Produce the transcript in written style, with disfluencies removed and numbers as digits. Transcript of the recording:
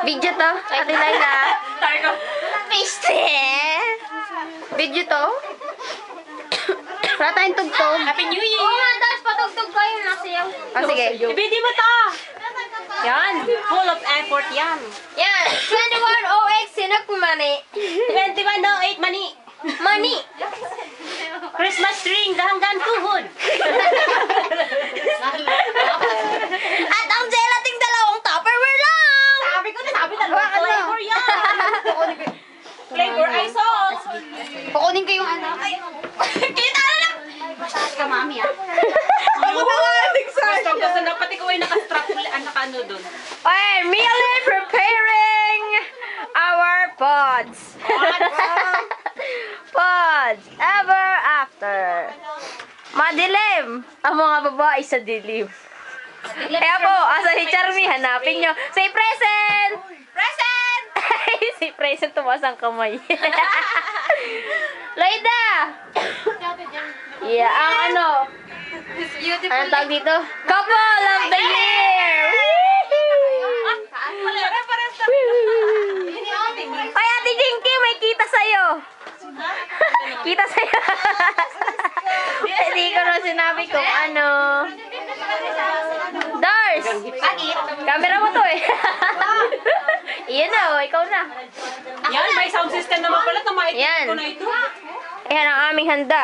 Video to, Ate Laila. Piste! Video to. Wala tayong tugtog. Happy New Year! Oo nga, tapos patugtog ko yung nasiyaw. Ah, sige. I-video mo to! Yan, full of effort yan. Yan, 2108 Sinok Money. 2108 mani. Money! Christmas string hanggang tuhod. At ang gelating dalawang Tupperware lang! Sabi ko na, sabi dalawa flavor yan. Flavor ay sauce. Kukunin ko yung ano. Kita na lang! Mataas ka, mami, ah. Gusto na, pati ko ay nakastrap naka-ano dun. Okay, Millie preparing our pods. Pods, ever after. Madilim. Ang mga babae sa dilim. Kaya po, asa si Charmy, hanapin nyo. Say present! Present! Si present, tumas ang kamay. Loida! Yeah, ang ano? Anong tawag dito? Couple of the year! Ay, Ate Jinky, may kita sa'yo. Kita sa'yo. Hindi ko na sinabi kung ano. Dars! Camera mo to eh. Iyan na, oh, ikaw na. Yan, may sound system naman pala. Yan. Ko na ito. Ayan ang aming handa.